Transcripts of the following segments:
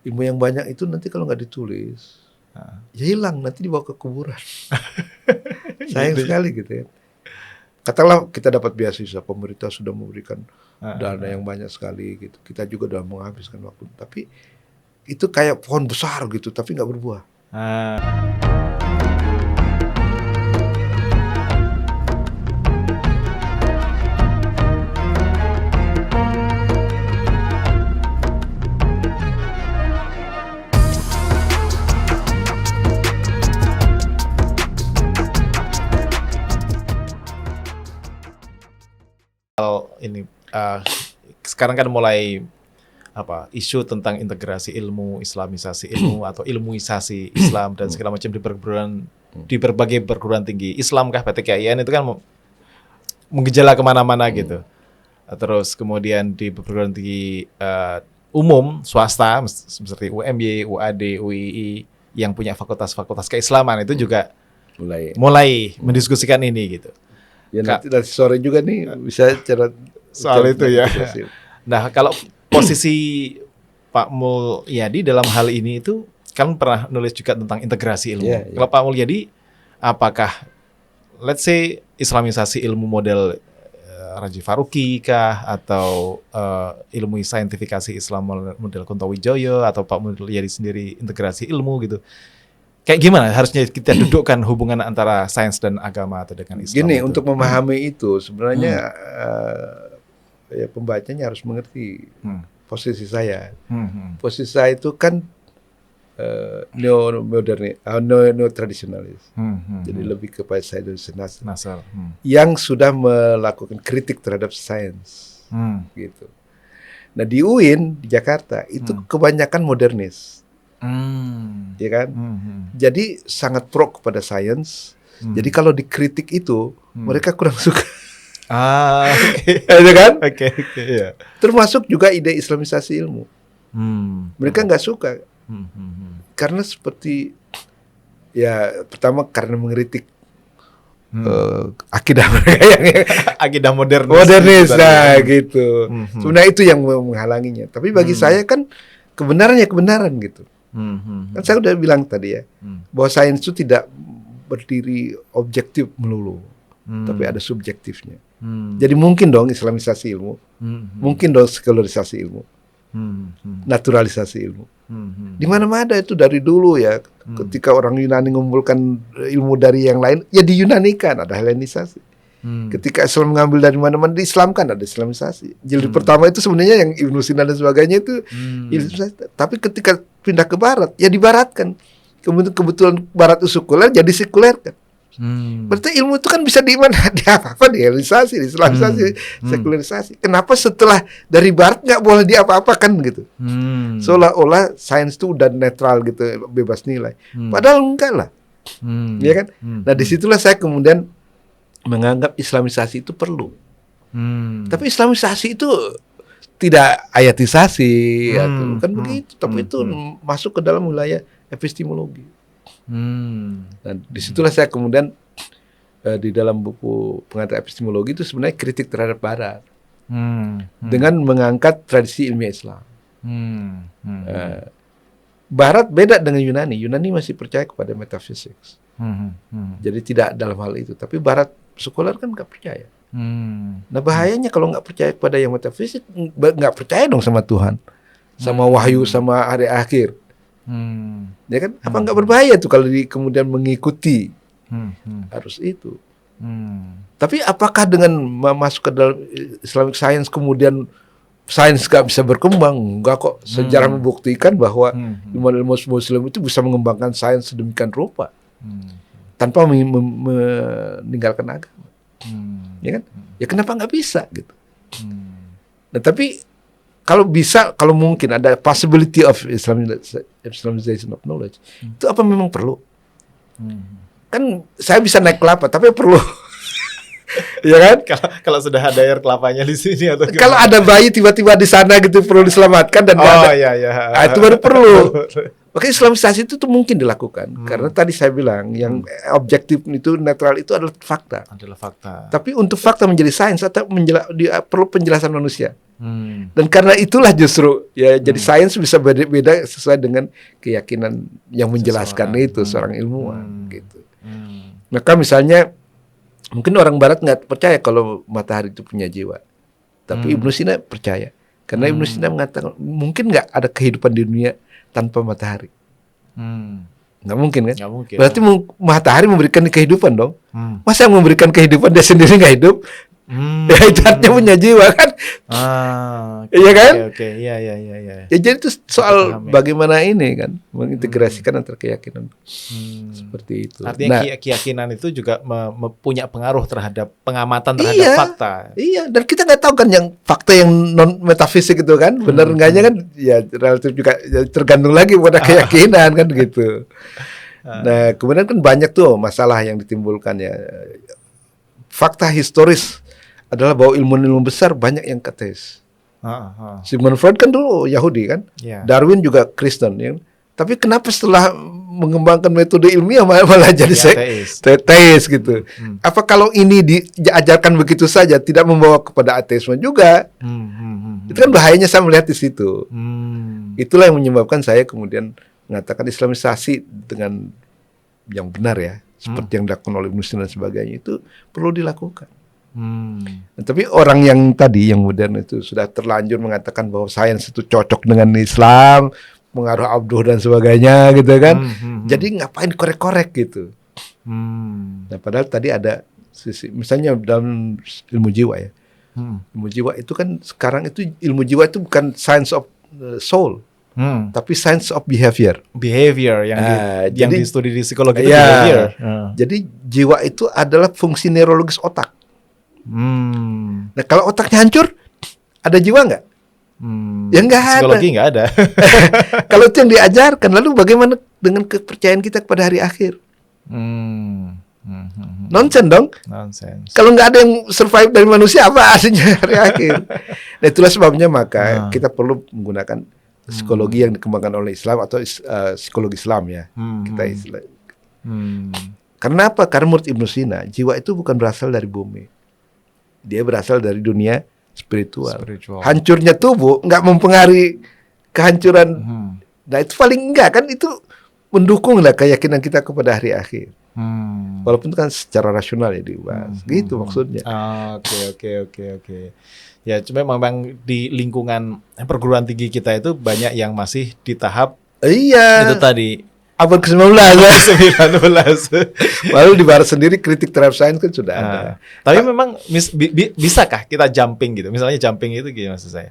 ilmu yang banyak itu nanti kalau nggak ditulis, ya hilang, nanti dibawa ke kuburan. Sayang sekali gitu ya. Katakanlah kita dapat beasiswa, pemerintah sudah memberikan dana yang banyak sekali gitu. Kita juga sudah menghabiskan waktu, tapi itu kayak pohon besar gitu, tapi nggak berbuah. Ini sekarang kan mulai isu tentang integrasi ilmu, islamisasi ilmu atau ilmuisasi Islam dan segala macam di berbagai perguruan tinggi. Islamkah PTKIN itu kan menggejala kemana-mana gitu. Terus kemudian di perguruan tinggi umum swasta seperti UMY, UAD, UII yang punya fakultas-fakultas keislaman itu juga mulai mendiskusikan ini gitu. Ya nanti sore juga nih bisa soal itu ya. Nah, kalau posisi Pak Mulyadi dalam hal ini itu kan pernah nulis juga tentang integrasi ilmu. Kalau Pak Mulyadi, apakah let's say islamisasi ilmu model Raji Faruqi kah, atau ilmu saintifikasi Islam model Kunto Wijoyo, atau Pak Mulyadi sendiri integrasi ilmu gitu? Kayak gimana harusnya kita dudukkan hubungan antara sains dan agama atau dengan Islam? Gini, untuk memahami itu sebenarnya ya pembacanya harus mengerti posisi saya. Posisi saya itu kan neo tradisionalis. Jadi lebih kepada sains nasar yang sudah melakukan kritik terhadap sains, gitu. Nah di UIN di Jakarta itu kebanyakan modernis. Ya kan? Jadi sangat pro kepada sains. Jadi kalau dikritik itu mereka kurang suka. Itu kan? Yeah. Termasuk juga ide islamisasi ilmu. Mereka nggak suka. Karena seperti ya pertama karena mengkritik akidah mereka yang akidah modernis gitu. Sebenarnya itu yang menghalanginya. Tapi bagi saya kan kebenarannya kebenaran gitu. Kan saya udah bilang tadi ya, bahwa sains itu tidak berdiri objektif melulu, tapi ada subjektifnya. Jadi mungkin dong islamisasi ilmu, mungkin dong sekularisasi ilmu, naturalisasi ilmu. Di mana-mana itu dari dulu ya, ketika orang Yunani mengumpulkan ilmu dari yang lain, ya diyunanikan, ada Helenisasi. Ketika Islam mengambil dari mana-mana diislamkan, ada islamisasi. Jilid pertama itu sebenarnya yang Ibnu Sina dan sebagainya itu islamisasi. Tapi ketika pindah ke barat, ya dibaratkan. Kebetulan barat itu sekuler, jadi sekulerkan. Berarti ilmu itu kan bisa di apa-apa, di islamisasi, sekularisasi. Kenapa setelah dari barat nggak boleh diapa-apakan gitu? Seolah-olah sains itu udah netral gitu, bebas nilai. Padahal enggak lah, ya kan? Nah disitulah saya kemudian menganggap islamisasi itu perlu. Tapi islamisasi itu tidak ayatisasi, bukan begitu. Tapi itu masuk ke dalam wilayah epistemologi. Dan disitulah saya kemudian di dalam buku pengantar epistemologi itu sebenarnya kritik terhadap Barat dengan mengangkat tradisi ilmiah Islam. Barat beda dengan Yunani. Yunani masih percaya kepada metafisik. Jadi tidak dalam hal itu. Tapi Barat sekuler kan nggak percaya. Nah bahayanya kalau nggak percaya kepada yang metafisik, nggak percaya dong sama Tuhan, sama wahyu, sama hari akhir. Ya kan? Apa nggak berbahaya tuh kalau kemudian mengikuti harus itu? Tapi apakah dengan masuk ke dalam Islamic Science kemudian sains nggak bisa berkembang? Enggak kok. Sejarah membuktikan bahwa ilmu Muslim itu bisa mengembangkan sains sedemikian rupa tanpa meninggalkan agama. Ya kan? Ya kenapa nggak bisa gitu? Nah tapi kalau bisa, kalau mungkin ada possibility of Islamization of knowledge, itu apa memang perlu? Kan saya bisa naik kelapa, tapi perlu. Ya kan? Kalau sudah ada air kelapanya di sini atau gimana? Kalau ada bayi tiba-tiba di sana gitu perlu diselamatkan dan itu baru perlu. Oke, islamisasi itu tuh mungkin dilakukan karena tadi saya bilang yang objektif itu netral itu adalah fakta. Adalah fakta. Tapi untuk fakta menjadi sains atau perlu penjelasan manusia. Dan karena itulah justru ya jadi sains bisa beda sesuai dengan keyakinan yang menjelaskan itu seorang ilmuwan gitu. Maka misalnya mungkin orang Barat nggak percaya kalau matahari itu punya jiwa, tapi Ibnu Sina percaya karena Ibnu Sina mengatakan mungkin nggak ada kehidupan di dunia tanpa matahari. Nggak mungkin kan? Nggak mungkin. Berarti matahari memberikan kehidupan dong. Masa yang memberikan kehidupan dia sendiri nggak hidup? Ya itu artinya punya jiwa kan? Iya kan? Oke. Iya. Ya jadi itu soal bagaimana ini kan mengintegrasikan antara keyakinan seperti itu. Artinya keyakinan itu juga punya pengaruh terhadap pengamatan terhadap fakta. Iya, dan kita nggak tahu kan yang fakta yang non metafisik itu kan benar enggaknya kan ya relatif juga ya, tergantung lagi pada keyakinan kan gitu. Nah kemudian kan banyak tuh masalah yang ditimbulkan ya. Fakta historis adalah bahwa ilmu-ilmu besar banyak yang ateis. Sigmund Freud kan dulu Yahudi kan, Darwin juga Kristen ya. Tapi kenapa setelah mengembangkan metode ilmiah malah jadi teis gitu? Apa kalau ini diajarkan begitu saja tidak membawa kepada ateisme juga? Itu kan bahayanya saya melihat di situ. Itulah yang menyebabkan saya kemudian mengatakan Islamisasi dengan yang benar ya, seperti yang dilakukan oleh Muslim dan sebagainya itu perlu dilakukan. Nah, tapi orang yang tadi yang modern itu sudah terlanjur mengatakan bahwa sains itu cocok dengan Islam, pengaruh Abduh dan sebagainya gitu kan. Jadi ngapain korek-korek gitu. Nah, padahal tadi ada sisi misalnya dalam ilmu jiwa ya. Ilmu jiwa itu kan sekarang itu ilmu jiwa itu bukan science of soul. Tapi science of behavior yang di studi di psikologi itu behavior. Jadi jiwa itu adalah fungsi neurologis otak. Nah kalau otaknya hancur, ada jiwa nggak? Ya nggak ada. Psikologi nggak ada. Kalau itu yang diajarkan, lalu bagaimana dengan kepercayaan kita kepada hari akhir? Nonsen dong. Kalau nggak ada yang survive dari manusia, apa artinya hari akhir? Nah itulah sebabnya maka kita perlu menggunakan psikologi yang dikembangkan oleh Islam atau psikologi Islam ya. Kita istilah. Karena apa? Karena menurut Ibnu Sina, jiwa itu bukan berasal dari bumi. Dia berasal dari dunia spiritual. Hancurnya tubuh nggak mempengaruhi kehancuran. Nah itu paling enggak kan itu mendukung lah keyakinan kita kepada hari akhir. Walaupun kan secara rasional ya dibahas. Gitu maksudnya. Oke. Ya cuma memang di lingkungan perguruan tinggi kita itu banyak yang masih di tahap itu tadi. Abad ke-19 Lalu di barat sendiri kritik terhadap sains kan sudah ada. Tapi memang bisakah kita jumping gitu? Misalnya jumping itu gimana maksud saya?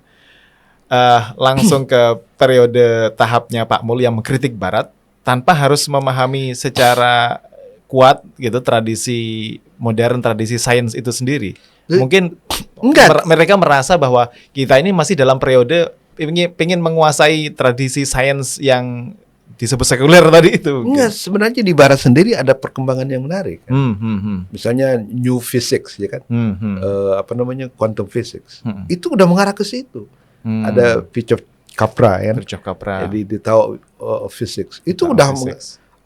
Langsung ke periode tahapnya Pak Mul yang mengkritik barat tanpa harus memahami secara kuat gitu tradisi modern, tradisi sains itu sendiri. Mungkin mereka merasa bahwa kita ini masih dalam periode ingin menguasai tradisi sains yang disebut sekuler tadi itu. Enggak, sebenarnya di barat sendiri ada perkembangan yang menarik. Kan? Misalnya new physics, ya kan? Quantum physics. Itu udah mengarah ke situ. Ada Fritjof Capra, ya. Jadi di Tao of Physics. Itu udah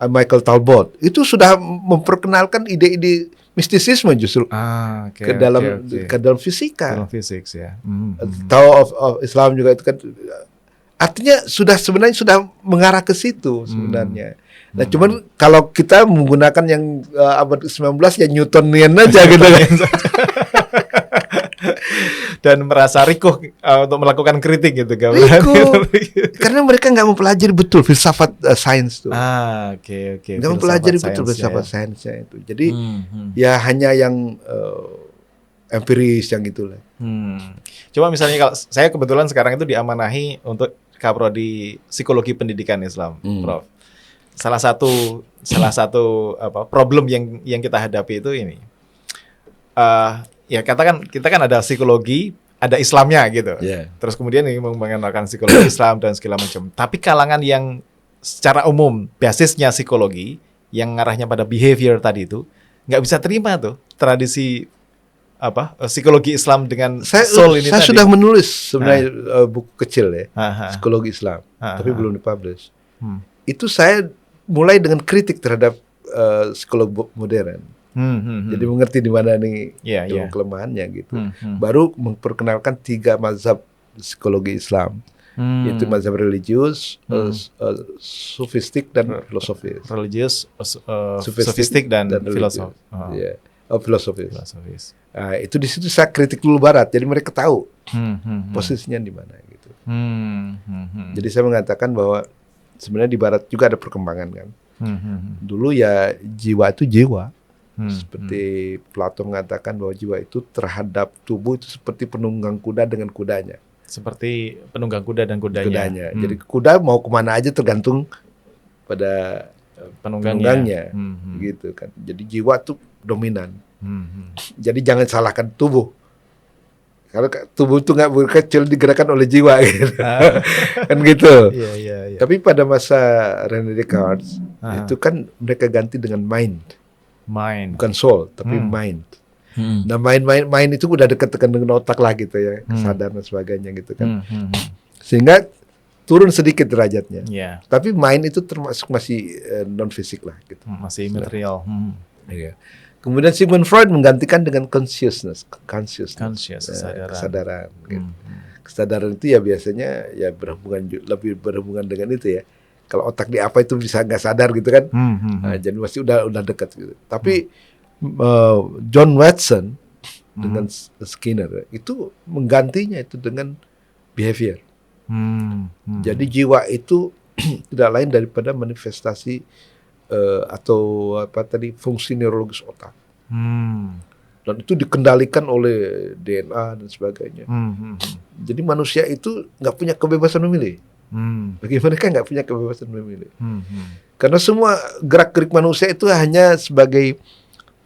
Michael Talbot. Itu sudah memperkenalkan ide-ide mistisisme justru ke dalam fisika. Dalam physics ya. Tao of Islam juga itu kan. Artinya sebenarnya sudah mengarah ke situ sebenarnya. Nah, cuman kalau kita menggunakan yang abad ke-19 ya Newtonian aja gitu kan. Dan merasa rikuh untuk melakukan kritik gitu kan. Karena mereka nggak mempelajari betul filsafat sains tuh. Oke. Nggak mempelajari betul filsafat sainsnya itu. Jadi ya hanya yang empiris yang gitulah. Coba misalnya kalau saya kebetulan sekarang itu diamanahi untuk Kaprodi Psikologi Pendidikan Islam, Prof. Salah satu problem yang kita hadapi itu ini. Ya katakan kita kan ada psikologi, ada Islamnya gitu. Terus kemudian ini mengenalkan psikologi Islam dan segala macam. Tapi kalangan yang secara umum basisnya psikologi yang ngarahnya pada behavior tadi itu nggak bisa terima tuh tradisi psikologi Islam dengan soul ini. Saya sudah menulis sebenarnya buku kecil ya, psikologi Islam, tapi belum dipublish. Itu saya mulai dengan kritik terhadap psikologi modern. Jadi mengerti di mana nih kelemahannya gitu. Baru memperkenalkan 3 mazhab psikologi Islam. Yaitu mazhab religius, sufistik dan filosofis. Religius, sofistik dan filosofis. Filosofis. Nah, itu di situ saya kritik dulu Barat, jadi mereka tahu posisinya di mana gitu. Jadi saya mengatakan bahwa sebenarnya di Barat juga ada perkembangan kan. Dulu ya jiwa itu jiwa. Seperti Plato mengatakan bahwa jiwa itu terhadap tubuh itu seperti penunggang kuda dengan kudanya. Seperti penunggang kuda dan kudanya. Jadi kuda mau kemana aja tergantung pada penunggangnya, gitu kan. Jadi jiwa tuh dominan. Jadi jangan salahkan tubuh. Kalau tubuh itu nggak berkecil digerakkan oleh jiwa, gitu. Kan gitu. Yeah. Tapi pada masa René Descartes itu kan mereka ganti dengan mind, bukan soul, tapi mind. Nah mind itu udah dekat dengan otak lah gitu ya, kesadaran dan sebagainya gitu kan. Sehingga turun sedikit derajatnya. Tapi mind itu termasuk masih non fisik lah gitu. Masih material. Iya. Kemudian Sigmund Freud menggantikan dengan consciousness, kesadaran. Gitu. Kesadaran itu ya biasanya ya lebih berhubungan dengan itu ya. Kalau otak di apa itu bisa nggak sadar gitu kan. Nah, jadi masih udah dekat gitu. Tapi John Watson dengan Skinner itu menggantinya itu dengan behavior. Jadi jiwa itu tidak lain daripada manifestasi atau fungsi neurologis otak. Dan itu dikendalikan oleh DNA dan sebagainya. Jadi manusia itu nggak punya kebebasan memilih. Bagi mereka nggak punya kebebasan memilih. Karena semua gerak-gerik manusia itu hanya sebagai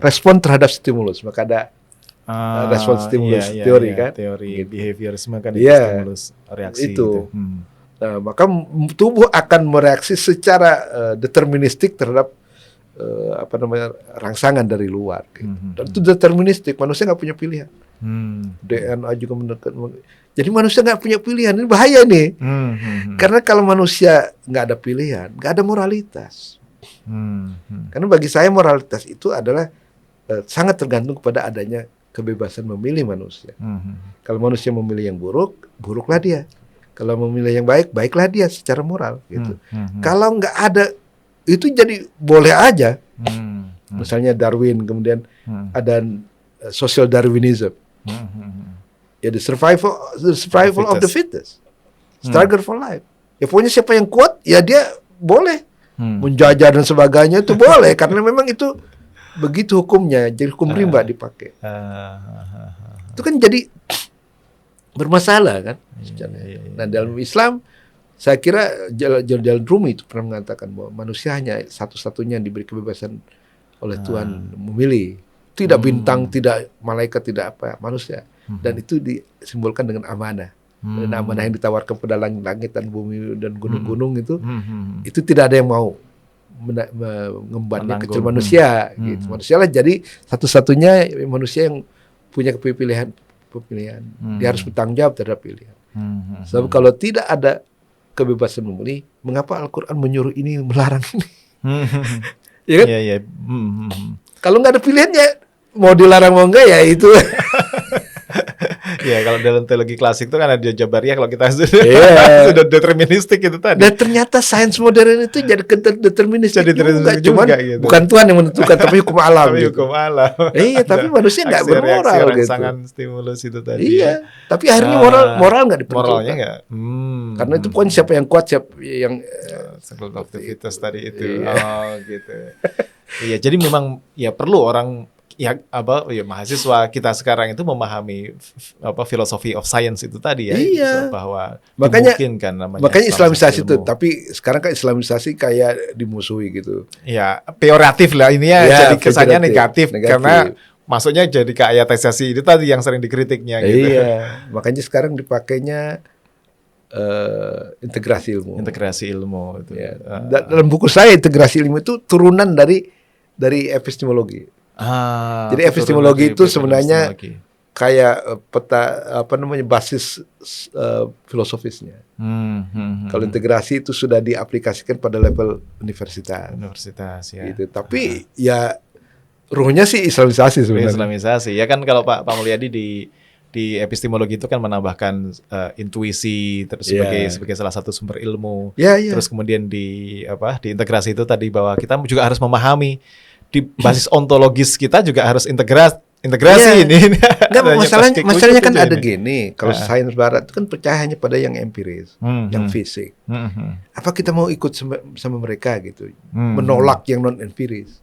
respon terhadap stimulus. Maka ada respon stimulus teori kan. Teori behaviorisme kan stimulus reaksi itu. Nah, maka tubuh akan mereaksi secara deterministik terhadap rangsangan dari luar. Gitu. Dan itu deterministik, manusia nggak punya pilihan. DNA juga mendekat. Jadi manusia nggak punya pilihan, ini bahaya nih. Karena kalau manusia nggak ada pilihan, nggak ada moralitas. Karena bagi saya moralitas itu adalah sangat tergantung kepada adanya kebebasan memilih manusia. Kalau manusia memilih yang buruk, buruklah dia. Kalau memilih yang baik, baiklah dia secara moral gitu. Kalau nggak ada itu jadi boleh aja. Misalnya Darwin, kemudian ada social Darwinism. Ya the survival of the fittest. Struggle for life. Ya pokoknya siapa yang kuat, ya dia boleh menjajah dan sebagainya itu boleh karena memang itu begitu hukumnya. Jadi hukum rimba dipakai. Itu kan jadi bermasalah kan. Nah dalam Islam saya kira Jalal Rumi itu pernah mengatakan bahwa manusia hanya satu-satunya yang diberi kebebasan oleh Tuhan memilih. Tidak bintang, tidak malaikat, tidak apa, manusia. Dan itu disimbolkan dengan amanah. Dan amanah yang ditawarkan pada langit dan bumi dan gunung-gunung itu tidak ada yang mau mengemban kecil manusia. Gitu. Manusia lah jadi satu-satunya manusia yang punya pilihan. Dia harus bertanggung jawab terhadap pilihan. Sebab kalau tidak ada kebebasan memilih, mengapa Al-Quran menyuruh ini, melarang ini? Ya kan? Kalau nggak ada pilihannya, mau dilarang mau enggak ya itu. Ya kalau dalam teologi klasik itu kan ada Jabariyah, kalau kita sudah deterministik itu tadi. Dan ternyata sains modern itu jadi deterministik juga. Cuman gitu. Bukan Tuhan yang menentukan, tapi hukum alam. Tapi hukum alam. Iya, tapi manusia nggak bermoral gitu. Rangsangan stimulus itu tadi. Iya, tapi akhirnya moral nggak diperlukan. Moralnya nggak. Karena itu pokoknya siapa yang kuat, siapa yang aktivitas tadi itu. Oh gitu. Iya, jadi memang ya perlu orang mahasiswa kita sekarang itu memahami filosofi of science itu tadi ya. Iya. Bahwa makanya namanya Islamisasi itu, tapi sekarang kan Islamisasi kayak dimusuhi gitu. Ya, peyoratif lah ini ya, jadi kesannya negatif karena masuknya jadi ke ayatisasi itu tadi yang sering dikritiknya gitu. Iya. Makanya sekarang dipakainya integrasi ilmu. Integrasi ilmu itu. Ya. Dalam buku saya integrasi ilmu itu turunan dari epistemologi. Jadi epistemologi itu sebenarnya kayak peta basis filosofisnya. Kalau integrasi itu sudah diaplikasikan pada level universitas ya. Gitu. Tapi ya ruhnya sih Islamisasi sebenarnya. Islamisasi ya kan, kalau Pak Mulyadi di di epistemologi itu kan menambahkan intuisi terus sebagai salah satu sumber ilmu. Terus kemudian di integrasi itu tadi bahwa kita juga harus memahami di basis ontologis kita juga harus integrasi ini. Masalahnya kan ada gini, kalau sains barat itu kan percaya hanya pada yang empiris, yang fisik. Apa kita mau ikut sama mereka gitu, menolak yang non empiris?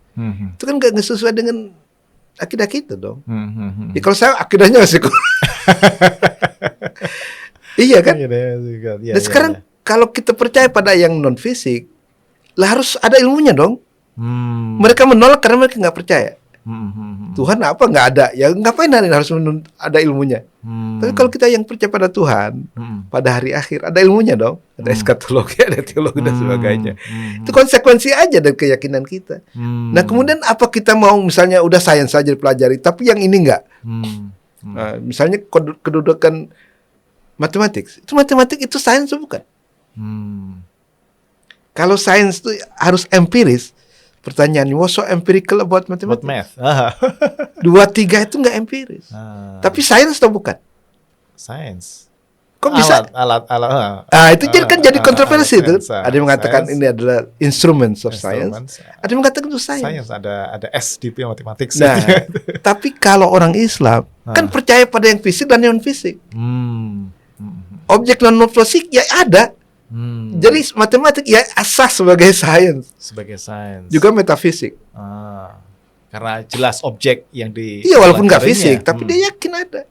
Itu kan nggak sesuai dengan akidah kita dong. Ya kalau saya akidahnya masih iya kan? Dan sekarang kalau kita percaya pada yang non fisik, lah harus ada ilmunya dong. Mereka menolak karena mereka nggak percaya. Tuhan apa nggak ada? Ya ngapain harus ada ilmunya? Tapi kalau kita yang percaya pada Tuhan, pada hari akhir ada ilmunya dong. Ada eskatologi, ada teologi dan sebagainya. Itu konsekuensi aja dari keyakinan kita. Nah kemudian apa kita mau misalnya udah sains saja dipelajari, tapi yang ini nggak? Nah, misalnya kedudukan matematik itu sains atau bukan? Kalau sains itu harus empiris. Pertanyaannya, what's so empirical about mathematics? Math. 2, 3 itu nggak empiris. Tapi sains atau bukan? Sains. Kok bisa? Alat. Itu jadi kontroversi itu. Ada yang mengatakan ini adalah instruments of science. Ada yang mengatakan itu sains. Ada S di matematik. Nah, tapi kalau orang Islam kan percaya pada yang fisik dan non fisik. Objek non fisik ya ada. Jadi matematik ya asas sebagai sains. Juga metafisik. Karena jelas objek yang di. Iya walaupun nggak fisik, tapi dia yakin ada.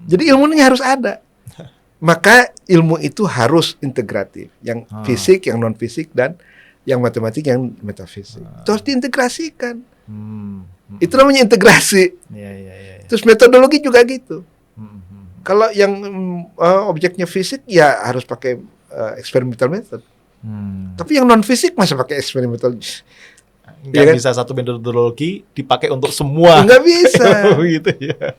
Jadi ilmunya harus ada. Maka ilmu itu harus integratif, yang fisik, yang non fisik dan yang matematik, yang metafisik. Itu harus diintegrasikan. Itu namanya integrasi. Terus metodologi juga gitu. Kalau yang objeknya fisik ya harus pakai experimental method. Tapi yang non fisik masa pakai experimental? Nggak bisa satu metodologi dipakai untuk semua. Nggak bisa. Gitu ya.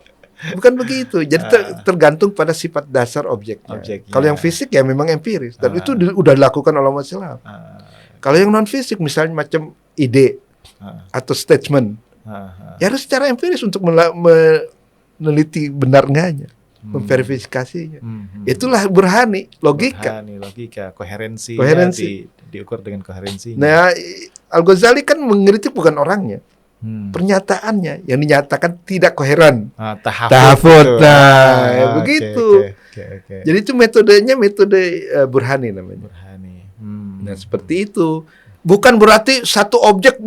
Bukan begitu. Jadi tergantung pada sifat dasar objeknya. Kalau yang fisik ya memang empiris dan itu udah dilakukan oleh umat Islam. Kalau yang non fisik misalnya macam ide atau statement, ya harus secara empiris untuk meneliti benar enggaknya. Memverifikasinya. Itulah burhani, logika. Koherensi. Diukur dengan koherensi. Nah, Al-Ghazali kan mengkritik bukan orangnya, pernyataannya yang dinyatakan tidak koheren. Tahafut. Begitu. Okay. Jadi itu metodenya metode burhani namanya. Nah, seperti itu. Bukan berarti satu objek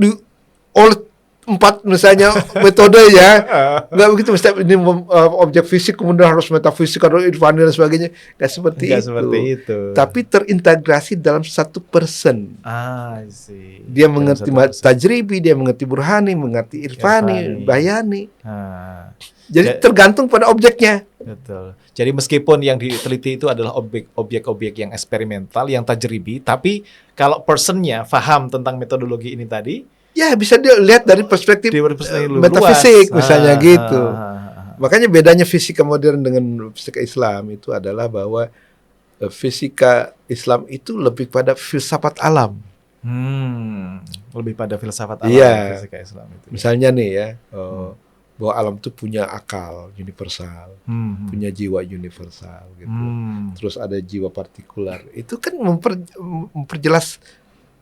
oleh 4 misalnya metode ya, nggak begitu. Misalnya ini objek fisik kemudian harus metafisik atau irfani dan sebagainya, nggak seperti itu. Tapi terintegrasi dalam satu person. Dia mengerti tajribi, dia mengerti burhani, mengerti irfani, bayani. Jadi tergantung pada objeknya. Betul. Jadi meskipun yang diteliti itu adalah objek-objek yang eksperimental, yang tajribi, tapi kalau personnya paham tentang metodologi ini tadi, ya bisa dilihat dari perspektif metafisik misalnya gitu. Makanya bedanya fisika modern dengan fisika Islam itu adalah bahwa fisika Islam itu lebih pada filsafat alam. Lebih pada filsafat alam fisika Islam itu. Misalnya nih ya, bahwa alam itu punya akal universal, punya jiwa universal gitu. Terus ada jiwa partikular. Itu kan memperjelas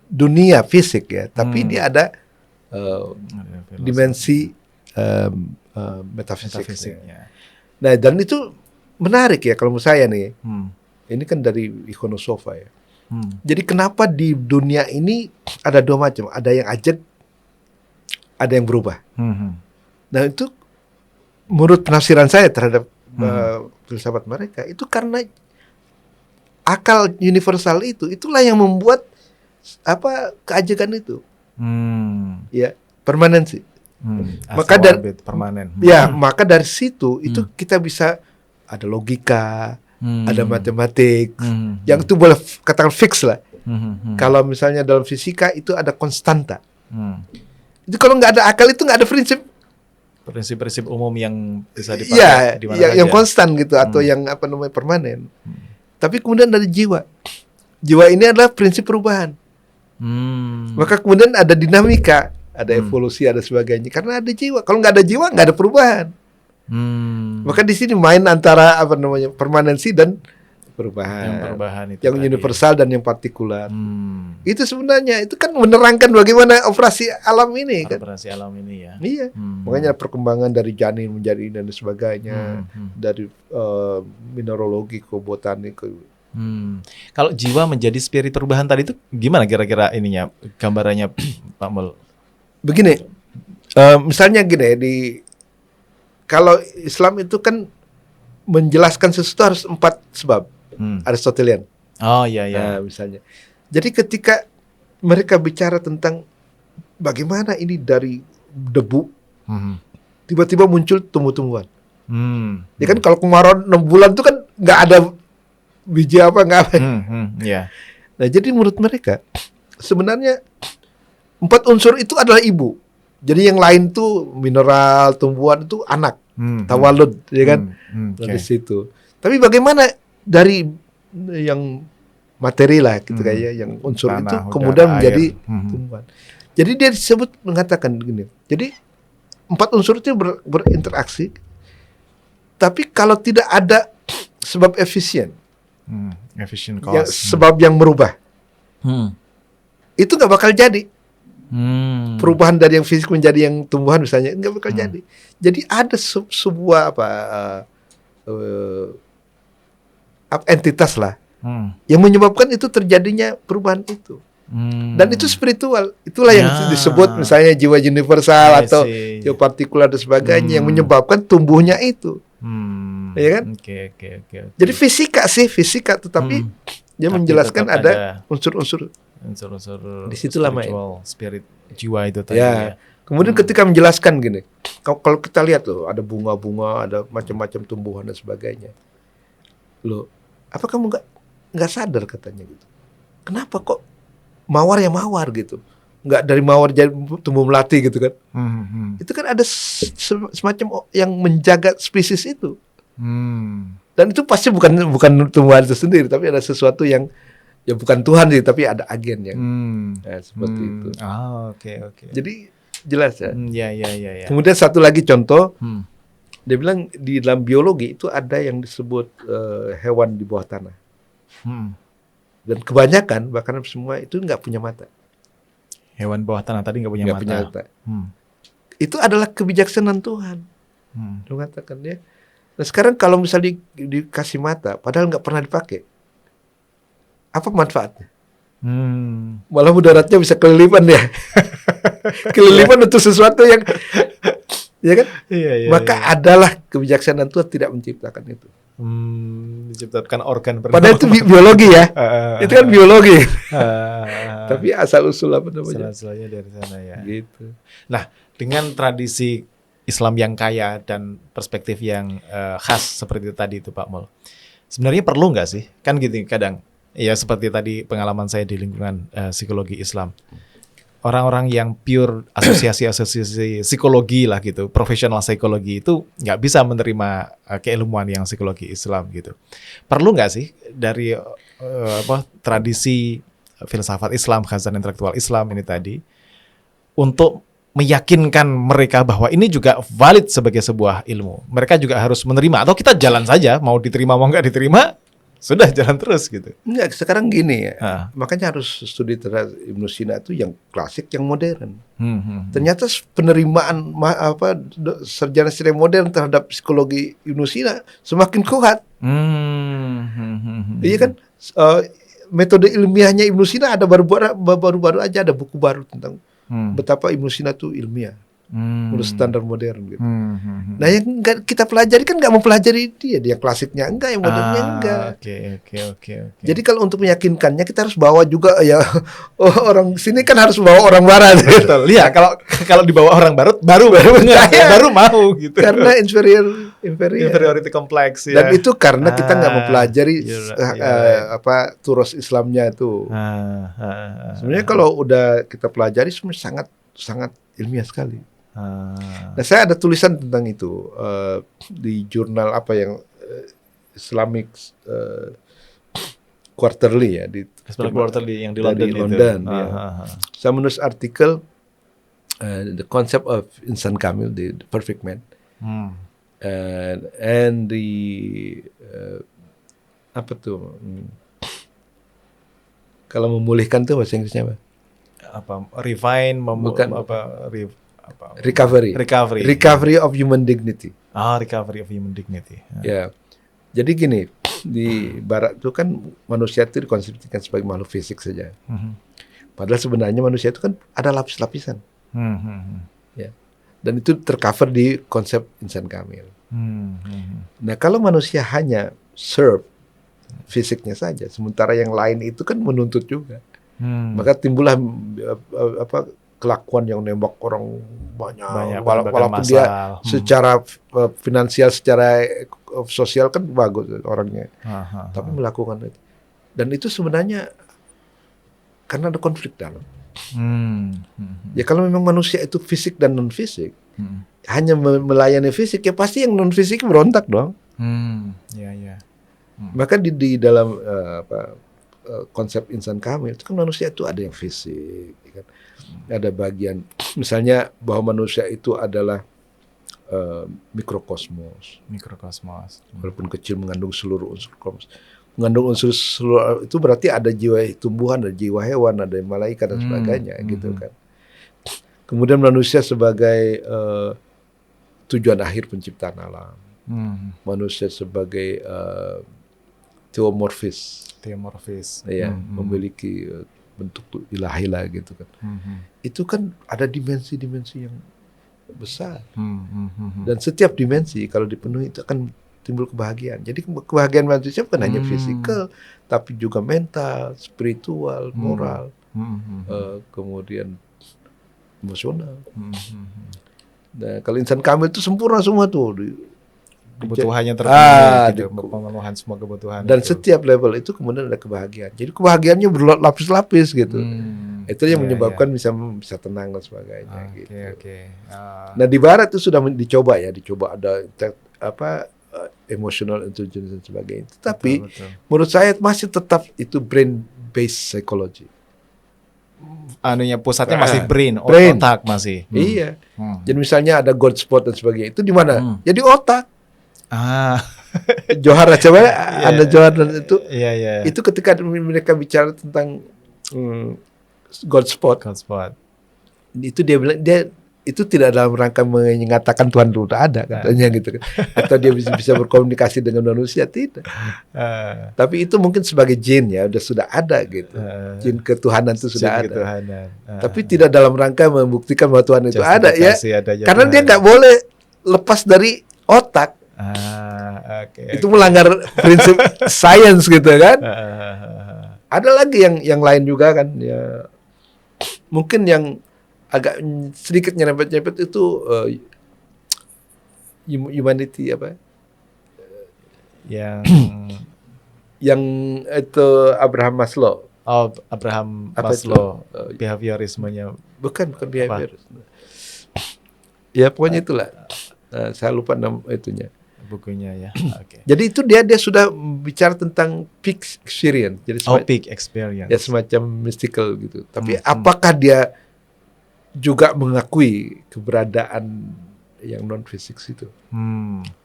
dunia fisik ya, tapi dia ada dimensi metafisiknya. Nah, dan itu menarik ya kalau menurut saya nih. Ini kan dari Ikhwanus-Sofa ya. Jadi kenapa di dunia ini ada 2 macam, ada yang ajad, ada yang berubah. Nah, itu menurut penafsiran saya terhadap filsafat mereka itu karena akal universal itulah yang membuat keajakan itu, ya permanensi. Maka maka dari situ itu kita bisa ada logika, ada matematik, yang itu boleh katakan fix lah. Kalau misalnya dalam fisika itu ada konstanta. Itu kalau nggak ada akal itu nggak ada prinsip umum yang bisa dipakai di mana saja. Yang konstan gitu atau yang permanen. Tapi kemudian ada jiwa. Jiwa ini adalah prinsip perubahan. Maka kemudian ada dinamika, ada evolusi, ada sebagainya. Karena ada jiwa. Kalau nggak ada jiwa, nggak ada perubahan. Maka di sini main antara permanensi dan perubahan itu yang tadi, universal dan yang partikular. Itu sebenarnya itu kan menerangkan bagaimana operasi alam ini kan. Operasi alam ini ya. Iya. Makanya perkembangan dari janin menjadi dan sebagainya, dari mineralogi ke botanik ke. Kalau jiwa menjadi spirit perubahan tadi itu gimana kira-kira ininya gambarannya Pak Mul? Begini, misalnya gini kalau Islam itu kan menjelaskan sesuatu harus 4 sebab. Aristotelian. Oh iya. Nah, misalnya. Jadi ketika mereka bicara tentang bagaimana ini dari debu tiba-tiba muncul tumbuh-tumbuhan. Ya kan kalau kemarau 6 bulan itu kan nggak ada biji apa nggak apa. Yeah. Nah jadi menurut mereka sebenarnya 4 unsur itu adalah ibu. Jadi yang lain tuh mineral, tumbuhan itu anak, tawalud, ya kan? Dari situ. Tapi bagaimana dari yang materi lah gitu kayak yang unsur tanah, itu kemudian udara, menjadi tumbuhan. Jadi dia disebut mengatakan gini. Jadi 4 unsur itu berinteraksi. Tapi kalau tidak ada sebab efisien, sebab yang merubah, itu nggak bakal jadi. Perubahan dari yang fisik menjadi yang tumbuhan misalnya nggak bakal jadi. Jadi ada sebuah entitas lah yang menyebabkan itu terjadinya perubahan itu. Dan itu spiritual. Itulah yang disebut misalnya jiwa universal atau jiwa partikular dan sebagainya yang menyebabkan tumbuhnya itu. Ya kan? Okay. Jadi fisika tetapi dia menjelaskan ada unsur-unsur di situlah spirit jiwa itu tadi ya. Kemudian ketika menjelaskan gini, kalau kita lihat loh, ada bunga-bunga, ada macam-macam tumbuhan dan sebagainya. Loh, apa kamu nggak sadar katanya gitu? Kenapa kok mawar ya mawar gitu? Nggak dari mawar jadi tumbuh melati gitu kan? Itu kan ada semacam yang menjaga spesies itu. Dan itu pasti bukan tumbuhan itu sendiri, tapi ada sesuatu yang ya bukan Tuhan sih, tapi ada agen yang seperti itu. Oke. Jadi jelas ya. Ya. Kemudian satu lagi contoh, dia bilang di dalam biologi itu ada yang disebut hewan di bawah tanah. Dan kebanyakan bahkan semua itu nggak punya mata. Hewan bawah tanah tadi nggak punya mata. Itu adalah kebijaksanaan Tuhan. Dia mengatakan ya. Nah sekarang kalau misalnya dikasih mata, padahal nggak pernah dipakai, apa manfaatnya? Malah mudaratnya bisa kelilipan ya. Kelilipan untuk sesuatu yang, ya kan? Iya, Maka adalah kebijaksanaan Tuhan tidak menciptakan itu. Menciptakan organ bernama. Padahal itu biologi ya. Itu kan biologi. Tapi asal usul apa namanya? Asal-usulnya dari sana ya. Gitu. Nah, dengan tradisi Islam yang kaya dan perspektif yang khas seperti tadi itu Pak Mul. Sebenarnya perlu nggak sih? Kan gitu kadang. Ya seperti tadi pengalaman saya di lingkungan psikologi Islam. Orang-orang yang pure asosiasi psikologi lah gitu, profesional psikologi itu nggak bisa menerima keilmuan yang psikologi Islam gitu. Perlu nggak sih dari tradisi filsafat Islam, khazan intelektual Islam ini tadi untuk meyakinkan mereka bahwa ini juga valid sebagai sebuah ilmu. Mereka juga harus menerima atau kita jalan saja, mau diterima mau nggak diterima. Sudah jalan terus gitu. Enggak, sekarang gini ya. Makanya harus studi terhadap Ibnu Sina itu yang klasik, yang modern. Ternyata penerimaan sarjana modern terhadap psikologi Ibnu Sina semakin kuat. Iya kan? Metode ilmiahnya Ibnu Sina ada baru-baru aja ada buku baru tentang betapa Ibnu Sina itu ilmiah. Menurut standar modern gitu. Nah yang kita pelajari kan nggak mempelajari dia klasiknya enggak, yang modernnya enggak. Oke. Jadi kalau untuk meyakinkannya kita harus bawa juga ya orang sini kan harus bawa orang barat. Betul. Iya, kalau dibawa orang barat baru mau gitu. Karena inferiority kompleks ya. Dan itu karena kita nggak mempelajari turos Islamnya itu. Sebenarnya kalau udah kita pelajari sebenarnya sangat ilmiah sekali. Nah, saya ada tulisan tentang itu di jurnal Islamic Quarterly ya di Quarterly yang di London. Ya. Saya menulis artikel The Concept of Insan Kamil, the Perfect Man. and the apa tuh? Kalau memulihkan tuh bahasa Inggrisnya apa? Refine, Bukan. recovery. Recovery of human dignity. Recovery of human dignity. Ya. Jadi gini, di Barat itu kan manusia itu dikonsepsikan sebagai makhluk fisik saja. Padahal sebenarnya manusia itu kan ada lapis-lapisan. Ya. Dan itu tercover di konsep insan kamil. Nah, kalau manusia hanya serve fisiknya saja, sementara yang lain itu kan menuntut juga. Maka timbullah kelakuan yang nembak orang banyak walaupun dia secara finansial, secara sosial kan bagus orangnya, tapi melakukan itu. Dan itu sebenarnya karena ada konflik dalam. Ya kalau memang manusia itu fisik dan non fisik, hanya melayani fisik, ya pasti yang non fisik berontak dong. Maka di dalam konsep insan kamil itu kan manusia itu ada yang fisik, kan? Ada bagian misalnya bahwa manusia itu adalah mikrokosmos. Walaupun kecil mengandung seluruh unsur kosmos. Mengandung unsur seluruh itu berarti ada jiwa tumbuhan, ada jiwa hewan, ada malaikat dan sebagainya, gitu kan. Kemudian manusia sebagai tujuan akhir penciptaan alam. Manusia sebagai teomorfis, ya, memiliki bentuk ilahi lah gitu kan. Itu kan ada dimensi-dimensi yang besar. Dan setiap dimensi kalau dipenuhi itu akan timbul kebahagiaan. Jadi kebahagiaan manusia bukan hanya fisikal, tapi juga mental, spiritual, moral, kemudian emosional. Nah, kalau insan kamil itu sempurna semua tuh. Kebutuhannya terpenuhi, pemenuhan semua kebutuhan. Dan itu. Setiap level itu kemudian ada kebahagiaan. Jadi kebahagiaannya berlapis-lapis gitu. Itu yang menyebabkan bisa tenang dan sebagainya. Gitu. Nah di Barat itu sudah dicoba ada emotional intelligence dan sebagainya. Tapi menurut saya masih tetap itu brain based psychology. Pusatnya masih brain. Otak masih. Iya. Jadi misalnya ada God spot dan sebagainya. Itu di mana? Jadi otak. Johar coba ada Johar dan itu. Itu ketika mereka bicara tentang God spot. Itu dia bilang itu tidak dalam rangka mengatakan Tuhan itu ada katanya gitu kan. Atau dia bisa berkomunikasi dengan manusia, tidak. Tapi itu mungkin sebagai jin ya, sudah ada gitu. Jin ketuhanan itu sudah ada. Tapi tidak dalam rangka membuktikan bahwa Tuhan itu ada ya. Karena dia nggak boleh lepas dari otak. Itu melanggar prinsip sains gitu kan. Ada lagi yang lain juga kan ya. Mungkin yang agak sedikit nyerempet-nyerempet itu humanity apa? Yang itu Abraham Maslow. Behaviorismenya. Bukan behaviorisme. Ya pokoknya itulah. Saya lupa nama itunya. Bukunya ya. Jadi itu dia sudah bicara tentang peak experience. Jadi peak experience. Ya semacam mystical gitu. Tapi apakah dia juga mengakui keberadaan yang non fisik itu?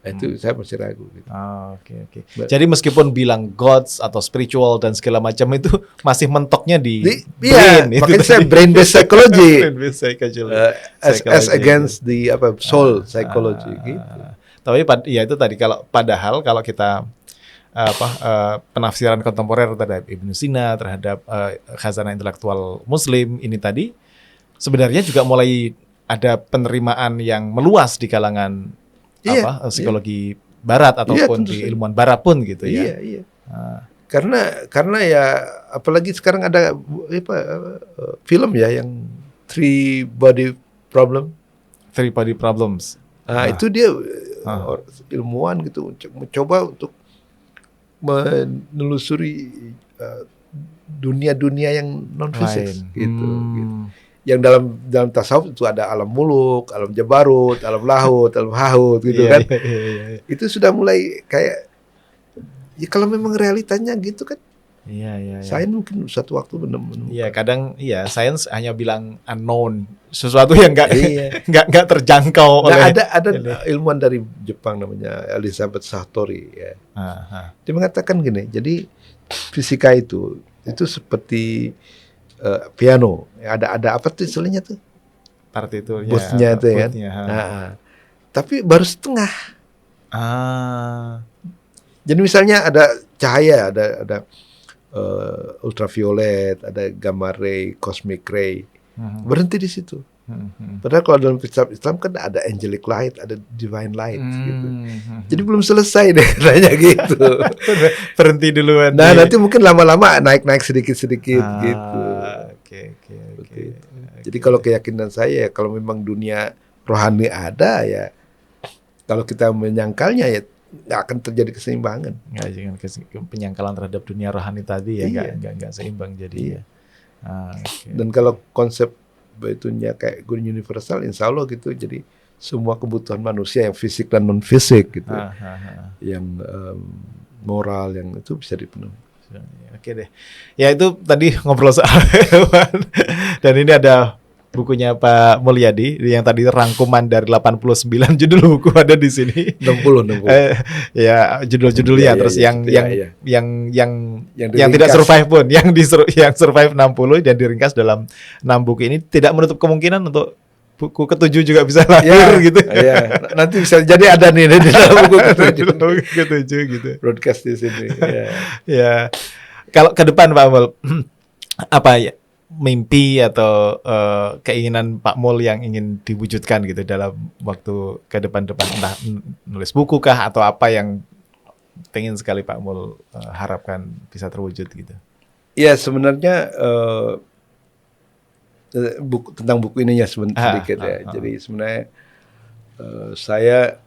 Itu saya masih ragu gitu. Jadi meskipun bilang gods atau spiritual dan segala macam itu masih mentoknya di brain. Makanya saya brain based psychology. As against the soul psychology gitu. Tapi ya itu tadi padahal kalau kita penafsiran kontemporer terhadap Ibnu Sina, terhadap khazanah intelektual Muslim ini tadi sebenarnya juga mulai ada penerimaan yang meluas di kalangan psikologi Barat ataupun di ilmuwan Barat pun gitu ya. Iya. Karena ya apalagi sekarang ada film ya yang Three Body Problems. Itu dia ilmuwan gitu mencoba untuk menelusuri dunia-dunia yang non fisik gitu. Yang dalam tasawuf itu ada alam muluk, alam jabarut, alam lahut, alam hahut gitu kan. Itu sudah mulai kayak ya kalau memang realitanya gitu kan. Iya. Sains mungkin suatu waktu menemukan. Iya, kadang sains hanya bilang unknown, sesuatu yang Iya. nggak terjangkau oleh. Ada ilmuwan dari Jepang namanya Elizabeth Satori ya. Dia mengatakan gini, jadi fisika itu seperti piano. Ada apa tuh istilahnya tuh? Partiturnya. Booth-nya itu kan. Tapi baru setengah. Jadi misalnya ada cahaya, ada ultraviolet, ada gamma ray, cosmic ray, berhenti di situ. Padahal kalau dalam kitab Islam kan ada angelic light, ada divine light gitu. Jadi belum selesai deh katanya gitu. Berhenti duluan. Nah nanti mungkin lama-lama naik sedikit-sedikit gitu. Oke. Jadi kalau keyakinan saya kalau memang dunia rohani ada ya, kalau kita menyangkalnya ya nggak akan terjadi keseimbangan. Penyangkalan terhadap dunia rohani tadi ya nggak seimbang jadi. Dan kalau konsep itunya kayak guru universal, insya Allah gitu, jadi semua kebutuhan manusia yang fisik dan non fisik gitu, yang moral yang itu bisa dipenuhi. Oke deh, ya itu tadi ngobrol soal hewan dan ini ada bukunya Pak Mulyadi yang tadi rangkuman dari 89 judul buku ada di sini. 60. Ya judul-judulnya terus yang tidak survive pun, yang survive 60 dan diringkas dalam 6 buku ini tidak menutup kemungkinan untuk buku ke-7 juga bisa lahir gitu. Iya, nanti bisa jadi ada nih di dalam buku ke-7 gitu. Broadcast di sini. Ya. Kalau ke depan Pak Mul, apa ya? Mimpi atau keinginan Pak Mul yang ingin diwujudkan gitu dalam waktu ke depan entah nulis buku kah atau apa yang pengen sekali Pak Mul harapkan bisa terwujud gitu. Iya sebenarnya tentang buku ininya sedikit ya. Jadi sebenarnya saya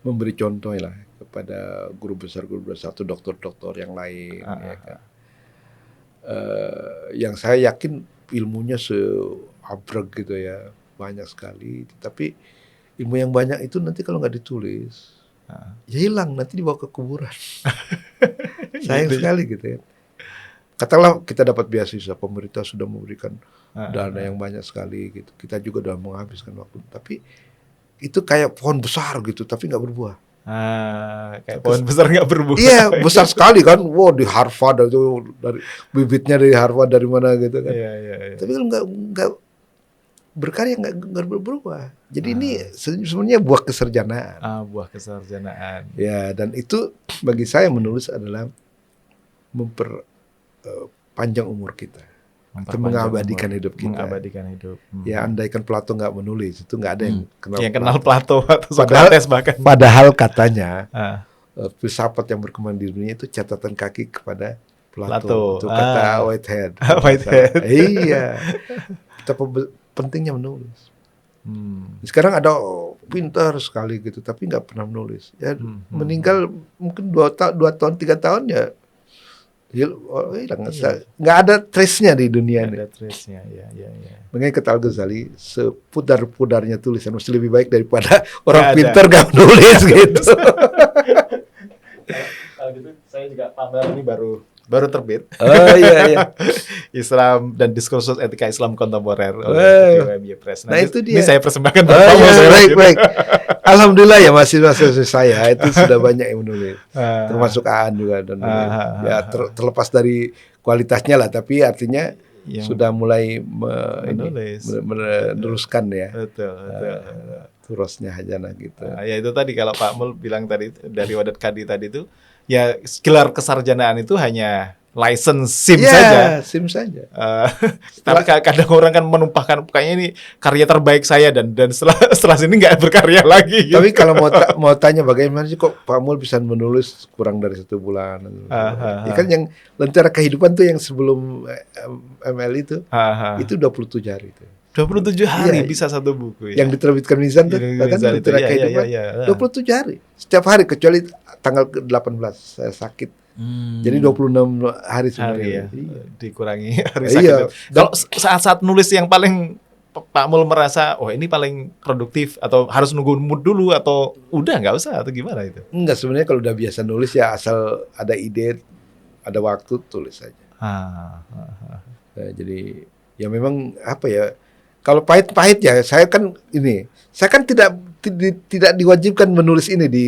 memberi contoh lah kepada guru besar atau dokter-dokter yang lain ya kan. Yang saya yakin ilmunya seabrek gitu ya, banyak sekali. Tapi ilmu yang banyak itu nanti kalau nggak ditulis, ya hilang, nanti dibawa ke kuburan. Sayang sekali gitu ya. Katakanlah kita dapat beasiswa, pemerintah sudah memberikan dana yang banyak sekali gitu. Kita juga sudah menghabiskan waktu. Tapi itu kayak pohon besar gitu, tapi nggak berbuah. Kayak pohon besar nggak berbuah. Iya, besar sekali kan. Wow, di Harvard itu dari bibitnya dari Harvard dari mana gitu kan. Iya. Tapi kalau nggak berkarya nggak berbuah. Jadi ini sebenarnya buah kesarjanaan. Buah kesarjanaan. Ya, dan itu bagi saya menulis adalah memperpanjang umur kita. Atau mengabadikan hidup kita. Mengabadikan hidup. Ya, andaikan Plato nggak menulis, itu nggak ada yang kenal Plato atau Socrates bahkan. Padahal katanya filsafat yang berkembang di dunia itu catatan kaki kepada Plato. Itu kata Whitehead. Iya. Betapa pentingnya menulis. Sekarang ada pintar sekali gitu, tapi nggak pernah menulis. Ya meninggal mungkin 2 tahun 3 tahun ya. Hilang, nggak ada trace-nya di dunia ini. Ada trace-nya, ya. Makanya kata Al-Ghazali, sepudar-pudarnya tulisan masih lebih baik daripada orang pintar nggak menulis gitu. Kalau gitu, saya juga pamer ini baru terbit. Oh iya. Islam dan Diskursus Etika Islam Kontemporer oleh WMY Press. Nah itu dia. Ini saya persembahkan. Baik. Alhamdulillah ya mahasiswa saya itu sudah banyak yang menulis, termasuk Aan juga dan ya terlepas dari kualitasnya lah, tapi artinya sudah mulai meneruskan ya. Betul. Turusnya Hajana gitu. Ya itu tadi kalau Pak Mul bilang tadi dari Wadat Kadi tadi itu ya gelar kesarjanaan itu hanya license SIM saja. SIM saja. Tapi kadang orang kan menumpahkan kayaknya ini karya terbaik saya dan setelah sini nggak berkarya lagi. Gitu. Tapi kalau mau tanya bagaimana sih kok Pak Mul bisa menulis kurang dari 1 bulan? Ya kan yang Lentera Kehidupan tuh yang sebelum ML itu 27 hari itu. 27 hari bisa 1 buku ya. Yang diterbitkan Mizan tuh kan Lentera Kehidupan 27 hari. Setiap hari kecuali tanggal 18 saya sakit. Jadi 26 hari sebenarnya. Dikurangi hari sakit. Kalau saat-saat nulis yang paling Pak Mul merasa ini paling produktif atau harus nunggu mood dulu atau udah nggak usah atau gimana itu? Enggak, sebenarnya kalau udah biasa nulis ya asal ada ide ada waktu tulis saja. Jadi ya memang apa ya, kalau pahit-pahit ya saya kan tidak diwajibkan menulis ini di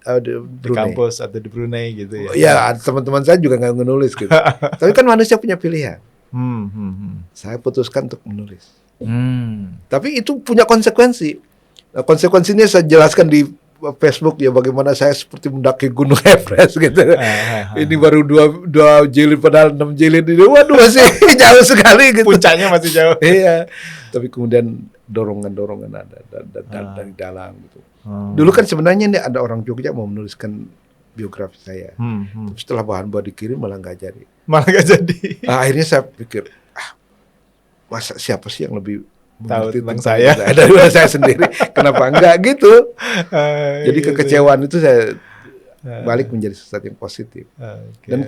di kampus atau di Brunei gitu ya. Ya teman-teman saya juga nggak menulis gitu. Tapi kan manusia punya pilihan. Saya putuskan untuk menulis. Tapi itu punya konsekuensi. Nah, konsekuensinya saya jelaskan di Facebook ya, bagaimana saya seperti mendaki Gunung Everest gitu. Ini baru 2 jilid padahal 6 jilid ini. Waduh, masih jauh sekali gitu. Puncaknya masih jauh. Iya. Tapi kemudian dorongan ada dari dalam gitu. Dulu kan sebenarnya nih ada orang Jogja mau menuliskan biografi saya. Setelah bahan dikirim malah nggak jadi. Akhirnya saya pikir, masa siapa sih yang lebih tahu tentang saya daripada saya sendiri, kenapa enggak gitu. Jadi kekecewaan itu saya balik menjadi sesuatu yang positif. Dan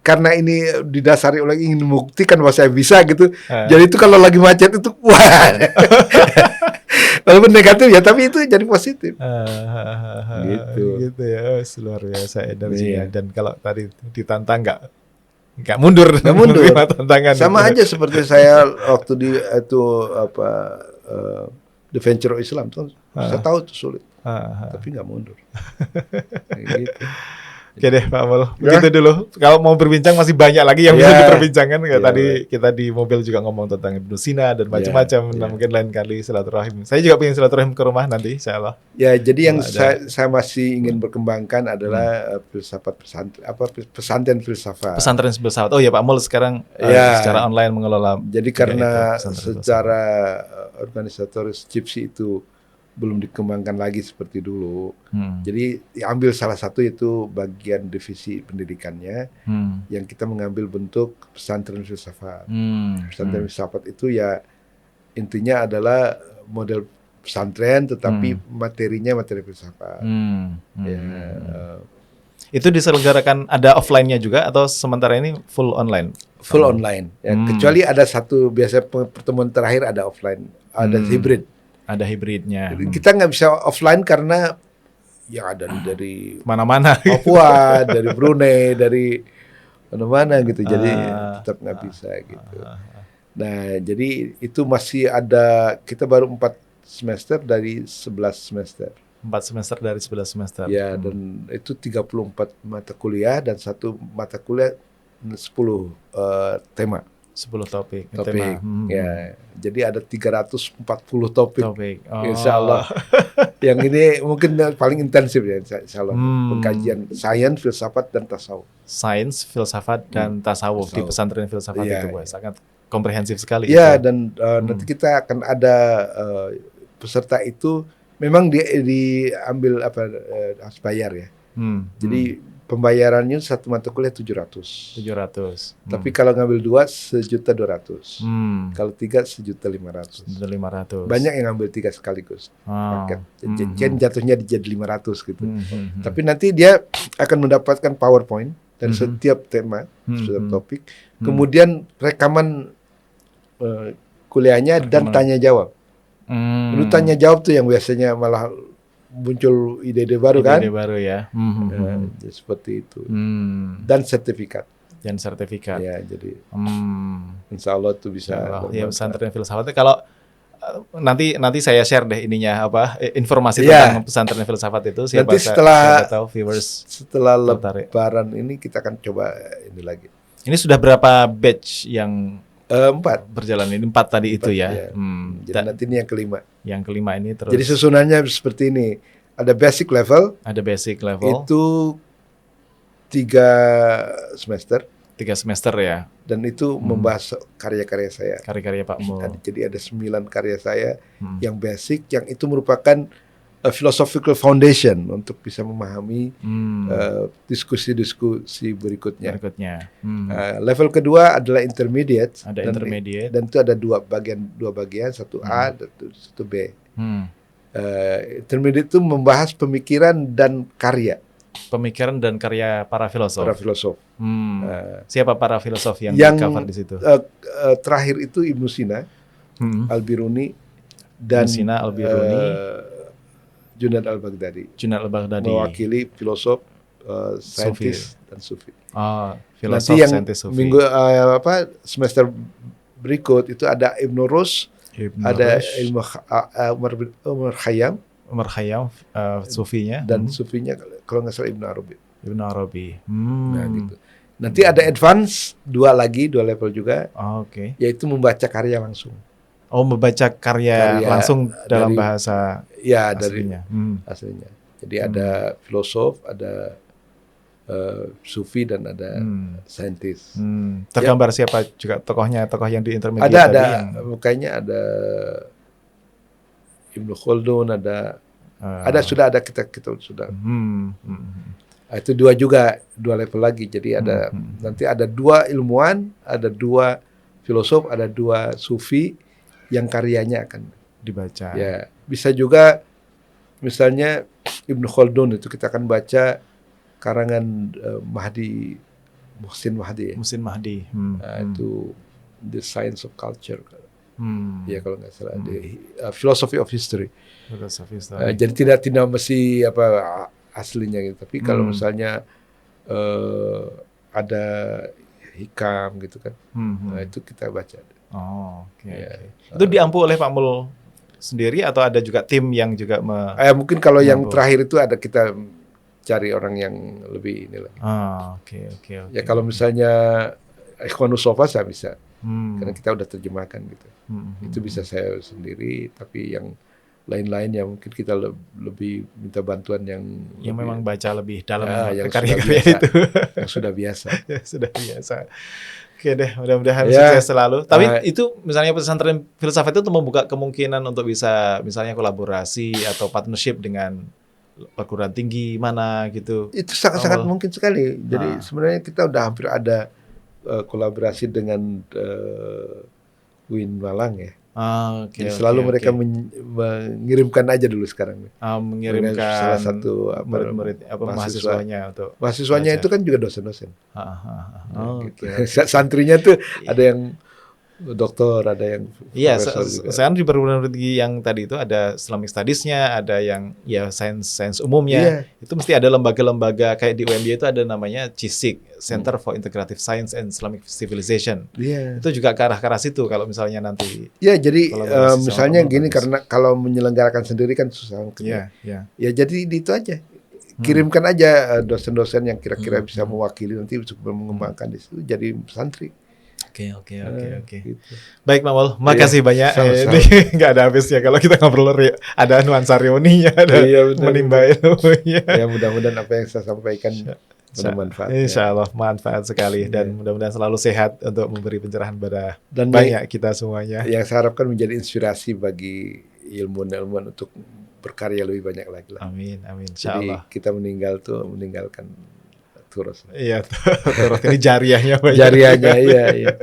karena ini didasari oleh ingin membuktikan bahwa saya bisa gitu, jadi itu kalau lagi macet itu wah walaupun negatif ya, tapi itu jadi positif. Gitu ya, luar biasa energinya. Dan kalau tadi ditantang nggak mundur tantangan. Sama aja seperti saya waktu di The Venture of Islam tuh, saya tahu itu sulit, tapi nggak mundur. Gitu. Oke deh Pak Amul, begitu dulu. Kalau mau berbincang masih banyak lagi yang bisa diperbincangkan. Tadi kita di mobil juga ngomong tentang Ibnu Sina dan macam-macam. Nah, mungkin lain kali silaturahim. Saya juga pengen silaturahim ke rumah nanti, insyaallah. Ya, jadi yang saya masih ingin berkembangkan adalah filsafat pesantren filsafat. Pesantren filsafat. Oh ya Pak Amul sekarang secara online mengelola. Jadi karena secara organisatoris Gypsy itu belum dikembangkan lagi seperti dulu. Jadi diambil salah satu itu bagian divisi pendidikannya, yang kita mengambil bentuk pesantren filsafat. Pesantren filsafat itu ya intinya adalah model pesantren, tetapi materinya materi filsafat. Itu diselenggarakan ada offline-nya juga atau sementara ini full online? Full online. Ya, kecuali ada satu biasa pertemuan terakhir ada offline, ada hybrid. Ada hibridnya. Kita nggak bisa offline karena yang ada dari mana-mana, Papua, dari Brunei, dari mana-mana gitu. Jadi tetap nggak bisa gitu. Nah, jadi itu masih ada, kita baru 4 semester dari 11 semester. 4 semester dari 11 semester. Ya, dan itu 34 mata kuliah dan 1 mata kuliah 10 tema. 10 topik. Tema. Ya, jadi ada 340 topik. Insya Allah. Yang ini mungkin paling intensif ya, insya Allah. Pengkajian sains, filsafat, dan tasawuf. Sains, filsafat, dan tasawuf di pesantren filsafat itu, sangat komprehensif sekali. Iya, dan nanti kita akan ada peserta itu memang diambil harus bayar ya. Jadi pembayarannya 1 mata kuliah 700. Tapi kalau ngambil 2 1.200.000. Kalau 3 1.500.000. Banyak yang ngambil 3 sekaligus paket. Jadi jatuhnya jadi 500 gitu. Tapi nanti dia akan mendapatkan PowerPoint dari setiap tema, setiap topik. Kemudian rekaman kuliahnya dan tanya jawab. Itu tanya jawab tuh yang biasanya malah muncul ide-ide baru kan? Ide baru ya. Seperti itu. Dan sertifikat. Ya, jadi insya Allah tuh bisa. Ya, pesantren filsafat. Kalau nanti saya share deh ininya informasi tentang pesantren filsafat itu. Nanti setelah tahu viewers setelah Lebaran ini kita akan coba ini lagi. Ini sudah berapa batch yang 4 berjalan ini? 4 tadi itu ya. Jadi nanti ini yang kelima. Yang kelima ini terus. Jadi susunannya seperti ini. Ada basic level. Itu 3 semester. 3 semester ya. Dan itu membahas karya-karya saya. Karya-karya Pak Mul. Jadi ada 9 karya saya yang basic, yang itu merupakan philosophical foundation untuk bisa memahami diskusi-diskusi berikutnya. Level kedua adalah intermediate. Dan itu ada 2 bagian, 1A dan 1B. Intermediate itu membahas pemikiran dan karya. Pemikiran dan karya para filosof. Siapa para filosof yang di-cover di situ? Terakhir itu Ibnu Sina, Al-Biruni, dan Junaid al-Baghdadi. Mewakili filosof saintis dan sufi. Oh, Nanti filosof, yang saintis, sufi. minggu semester berikut itu ada Ibnu Rushd, ada ilmu Umar Khayyam, Umar Khayyam, sufinya, dan sufinya kalau nggak salah Ibnu Arabi. Ibnu Arabi. Nah, gitu. Nanti ada advance 2 level juga, Oke. yaitu membaca karya langsung. Oh, membaca karya langsung dalam bahasa aslinya. Aslinya. Jadi ada filosof, ada sufi, dan ada saintis. Tergambar siapa juga tokoh yang di intermediate ada kayaknya ada Ibnu Khaldun, sudah ada kita sudah. Itu 2 level lagi. Jadi nanti ada 2 ilmuwan, ada 2 filosof, ada 2 sufi yang karyanya akan dibaca. Ya, bisa juga misalnya Ibnu Khaldun itu kita akan baca karangan Muhsin Mahdi. Itu The Science of Culture. Ya kalau nggak salah, Philosophy of History. Jadi tidak mesti aslinya gitu. Tapi kalau misalnya ada hikam gitu kan, itu kita baca. Oke. Itu diampu oleh Pak Mul sendiri atau ada juga tim yang juga mungkin kalau yang terakhir itu ada kita cari orang yang lebih inilah. Oke. Ya kalau misalnya Ikhwanus Sofa saya bisa, karena kita udah terjemahkan gitu. Itu bisa saya sendiri, tapi yang lain-lain ya mungkin kita lebih minta bantuan yang memang baca lebih dalam karya-karya itu. Yang sudah biasa. Sudah biasa. Oke deh, mudah-mudahan sukses selalu. Tapi itu misalnya pesantren filsafat itu membuka kemungkinan untuk bisa misalnya kolaborasi atau partnership dengan perguruan tinggi mana gitu. Itu sangat-sangat mungkin sekali. Jadi sebenarnya kita udah hampir ada kolaborasi dengan UIN Malang ya. Jadi selalu mereka mengirimkan aja dulu sekarang. Mengirimkan salah satu murid-murid mahasiswanya untuk mahasiswanya itu kan juga dosen-dosen. Gitu. Santrinya tuh ada yang doktor, ada yang profesor juga. Saya di perguruan tinggi yang tadi itu ada Islamic Studies-nya, ada yang sains umumnya. Itu mesti ada lembaga-lembaga kayak di UMY itu ada namanya CISIC, Center for Integrative Science and Islamic Civilization. Itu juga ke arah situ kalau misalnya nanti. Jadi misalnya gini, karena kalau menyelenggarakan sendiri kan susah. Ya jadi itu aja. Kirimkan aja dosen-dosen yang kira-kira bisa mewakili nanti untuk mengembangkan di situ jadi santri. Oke. Gitu. Baik, Pak Mul, makasih banyak. Ini nggak ada habisnya kalau kita ngobrol. Ada nuansa reuninya, ada menimba ilmunya. Ya mudah-mudahan apa yang saya sampaikan bermanfaat. Insya Allah manfaat sekali dan mudah-mudahan selalu sehat untuk memberi pencerahan pada banyak kita semuanya. Yang saya harapkan menjadi inspirasi bagi ilmuwan-ilmuwan untuk berkarya lebih banyak lagi. Amin. Insya Allah. Jadi kita meninggalkan turus. Iya, turus ini jariahnya. Iya.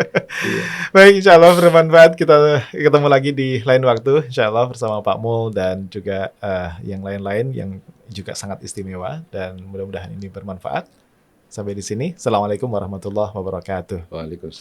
Baik, insya Allah bermanfaat. Kita ketemu lagi di lain waktu, insya Allah bersama Pak Mul dan juga yang lain-lain yang juga sangat istimewa dan mudah-mudahan ini bermanfaat. Sampai di sini. Assalamualaikum warahmatullahi wabarakatuh. Waalaikumsalam.